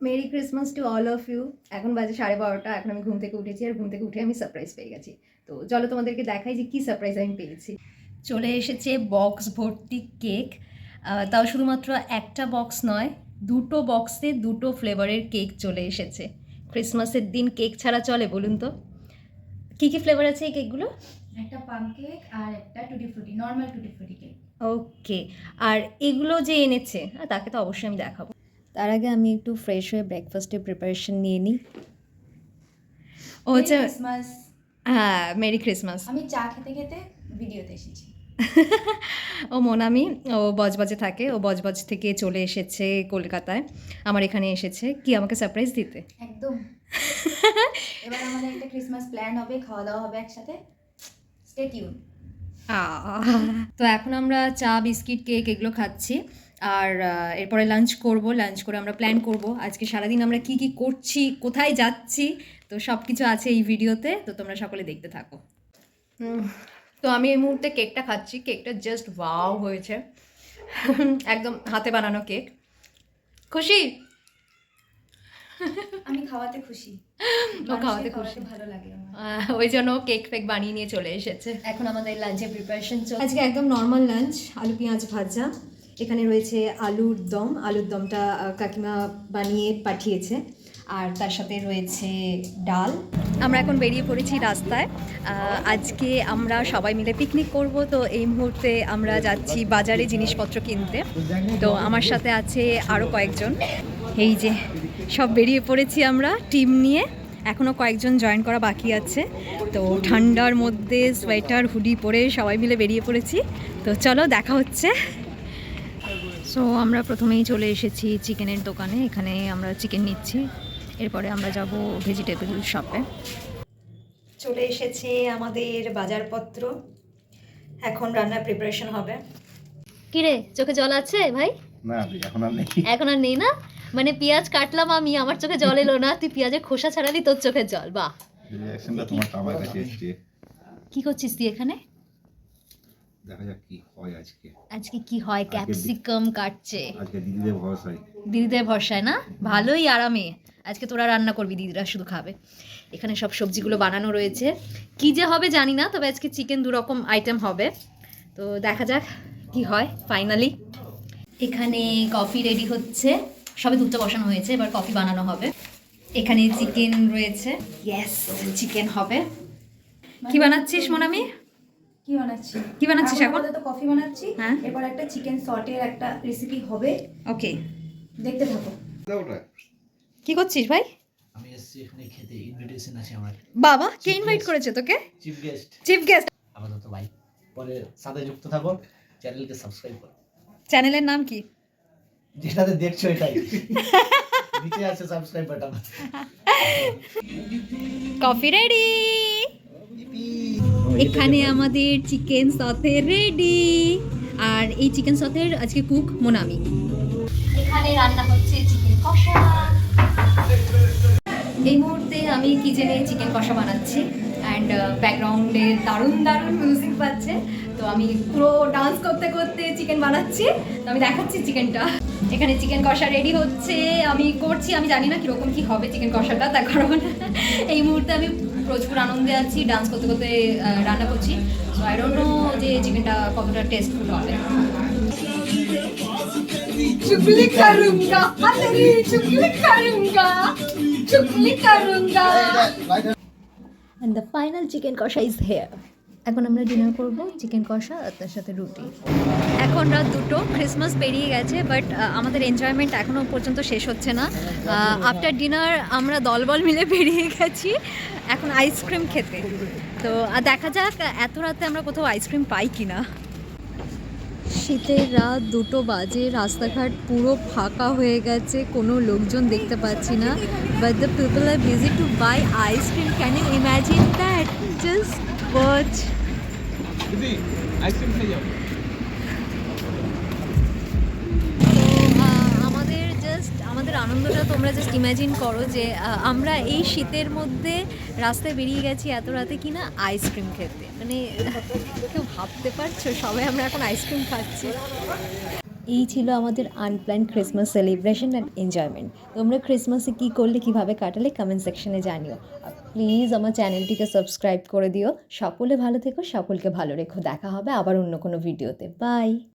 Mary Christmas to all of you. এখন বাজে 12:30, এখন আমি ঘুম থেকে উঠেছি, আর ঘুম থেকে উঠে আমি সারপ্রাইজ পেয়ে গেছি। তো চলো তোমাদেরকে দেখাই যে কী সারপ্রাইজ আমি পেয়েছি। চলে এসেছে বক্স ভর্তি কেক, তাও শুধুমাত্র একটা বক্স নয়, দুটো বক্সে দুটো ফ্লেভারের কেক চলে এসেছে। ক্রিসমাসের দিন কেক ছাড়া চলে বলুন তো? কী কী ফ্লেভার আছে এই কেকগুলো? একটা পাম কেক আর একটা টুটি ফ্রুটি, নর্মাল টুটি ফ্রুটি কেক। ওকে, আর এগুলো যে এনেছে তাকে তো অবশ্যই আমি দেখাবো। তার আগে আমি একটু ফ্রেশ হয়ে ব্রেকফাস্টের প্রিপারেশন নিয়ে নিই। ও হচ্ছে ক্রিসমাস। হ্যাঁ, মেরি ক্রিসমাস। আমি চা খেতে খেতে ভিডিওতে এসেছি। ও মোনামি, ও বজবজে থাকে, ও বজবজ থেকে চলে এসেছে কলকাতায়, আমার এখানে এসেছে কি আমাকে সারপ্রাইজ দিতে। একদম। এবার আমাদের একটা ক্রিসমাস প্ল্যান হবে, খাওয়া দাওয়া হবে একসাথে। Stay tune. তো এখন আমরা চা, বিস্কিট, কেক এগুলো খাচ্ছি, আর এরপরে লাঞ্চ করব। লাঞ্চ করে আমরা প্ল্যান করব আজকে সারাদিন আমরা কি কি করছি, কোথায় যাচ্ছি। তো সব কিছু আছে এই ভিডিওতে, তো তোমরা সকলে দেখতে থাকো। তো আমি এই মুহূর্তে কেকটা খাচ্ছি। কেকটা জাস্ট ওয়াও হয়েছে, একদম হাতে বানানো কেক। খুশি? আমি খাওয়াতে খুশি। ও খাওয়াতে খুশি, ভালো লাগে আমার। ওই জন্য কেক ফেক বানিয়ে নিয়ে চলে এসেছে। এখন আমাদের লাঞ্চের প্রিপারেশন চলছে। আজকে একদম নর্মাল লাঞ্চ, আলু পেঁয়াজ ভাজা, এখানে রয়েছে আলুর দম। আলুর দমটা কাকিমা বানিয়ে পাঠিয়েছে, আর তার সাথে রয়েছে ডাল। আমরা এখন বেরিয়ে পড়েছি রাস্তায়। আজকে আমরা সবাই মিলে পিকনিক করব। তো এই মুহূর্তে আমরা যাচ্ছি বাজারে জিনিসপত্র কিনতে। তো আমার সাথে আছে আরও কয়েকজন, এই যে সব বেরিয়ে পড়েছি আমরা টিম নিয়ে। এখনও কয়েকজন জয়েন করা বাকি আছে। তো ঠান্ডার মধ্যে সোয়েটার হুডি পরে সবাই মিলে বেরিয়ে পড়েছি। তো চলো দেখা হচ্ছে। সো আমরা প্রথমেই চলে এসেছি চিকেনের দোকানে, এখানে আমরা চিকেন নিচ্ছি, এরপরে আমরা যাব ভেজিটেবল শপে। চলে এসেছে আমাদের বাজারপত্র, এখন রান্নার প্রিপারেশন হবে। কিরে, চোখে জল আছে ভাই? না এখন আর নেই। এখন আর নেই না? মানে পেঁয়াজ কাটলাম আমি, আমার চোখে জল এলো না, তুই পেঁয়াজের খোসা ছাড়ালি, তোর চোখে জল। বাহ, রিঅ্যাকশনটা তোমার সবার কাছে এসেছে। কি করছিস তুই এখানে? দেখা যাক কি হয় আজকে। আজকে কি হয়? ক্যাপসিকাম কাটছে। আজকে দিদিদের ভরসায়। দিদিদের ভরসায় না? ভালোই আরামে আজকে তোরা রান্না করবি, দিদিরা শুধু খাবে। এখানে সব সবজিগুলো বানানো রয়েছে, কি যে হবে জানি না, তবে আজকে চিকেন 2 রকম আইটেম হবে। তো দেখা যাক কি হয় ফাইনালি। এখানে কফি রেডি হচ্ছে, সবে দুধটা বসানো হয়েছে, এবার কফি বানানো হবে। এখানে চিকেন রয়েছে, ইয়েস চিকেন হবে। কি বানাচ্ছিস মোনামি? কি বানাচ্ছি? কি বানাচ্ছিস এখন? তো কফি বানাচ্ছি। হ্যাঁ, এবার একটা চিকেন সটের একটা রেসিপি হবে, ওকে দেখতে থাকো। কি করছিস ভাই? আমি এসেছি এখানে খেতে, ইনভিটেশন আছে আমার। বাবা, কে ইনভাইট করেছে তোকে? Chief guest. চিফ গেস্ট আপাতত ভাই, পরে সাথে যুক্ত থাকো, চ্যানেলকে সাবস্ক্রাইব করো। চ্যানেলের নাম কি? যেটাতে দেখছো এটাই, নিচে আছে সাবস্ক্রাইব বাটন। Coffee ready. এখানে আমাদের চিকেন সথে রেডি, আর এই চিকেন সথের আজকে কুক মোনামি। এখানে রান্না হচ্ছে চিকেন কষা। এই মুহূর্তে আমি কিচেনে চিকেন কষা বানাচ্ছি, অ্যান্ড ব্যাকগ্রাউন্ডে দারুণ দারুণ মিউজিক বাজছে। তো আমি পুরো ডান্স করতে করতে চিকেন বানাচ্ছি, তো আমি দেখাচ্ছি চিকেনটা। এখানে চিকেন কষা রেডি হচ্ছে, আমি করছি, আমি জানি না কীরকম কী হবে চিকেন কষাটা, তার কারণ এই মুহূর্তে আমি প্রচুর আনন্দে আছি, ডান্স করতে করতে রান্না করছি। সো আই ডোন্ট নো যে চিকেনটা কতটা টেস্টফুল হবে। চুগলি করুঙ্গা, আরে চুগলি করুঙ্গা, চুগলি করুঙ্গা। And the final chicken কষা is here. এখন আমরা ডিনার করব, চিকেন কষা আর তার সাথে রুটি। এখন রাত 2, ক্রিসমাস পেরিয়ে গেছে, বাট আমাদের এনজয়মেন্ট এখনও পর্যন্ত শেষ হচ্ছে না। আফটার ডিনার আমরা দলবল মিলে বেরিয়ে গেছি এখন আইসক্রিম খেতে। তো দেখা যাক এত রাতে আমরা কোথাও আইসক্রিম পাই কি না। শীতের রাত 2 বাজে, রাস্তাঘাট পুরো ফাঁকা হয়ে গেছে, কোনো লোকজন দেখতে পাচ্ছি না, but the people are busy to buy ice cream. Can you imagine that? Just watch. Ice cream খেয়ে যাও। আমাদের আনন্দটা তোমরা জাস্ট ইম্যাজিন করো যে আমরা এই শীতের মধ্যে রাস্তায় বেরিয়ে গেছি এত রাতে কিনা আইসক্রিম খেতে। মানে কেউ ভাবতে পারছো? সবাই আমরা এখন আইসক্রিম খাচ্ছি। এই ছিল আমাদের unplanned Christmas celebration and enjoyment. তোমরা ক্রিসমাসে কী করলে, কীভাবে কাটালে, কমেন্ট সেকশনে জানিও। আর প্লিজ আমার চ্যানেলটিকে সাবস্ক্রাইব করে দিও। সকলে ভালো থেকো, সকলকে ভালো রেখো। দেখা হবে আবার অন্য কোনো ভিডিওতে। বাই।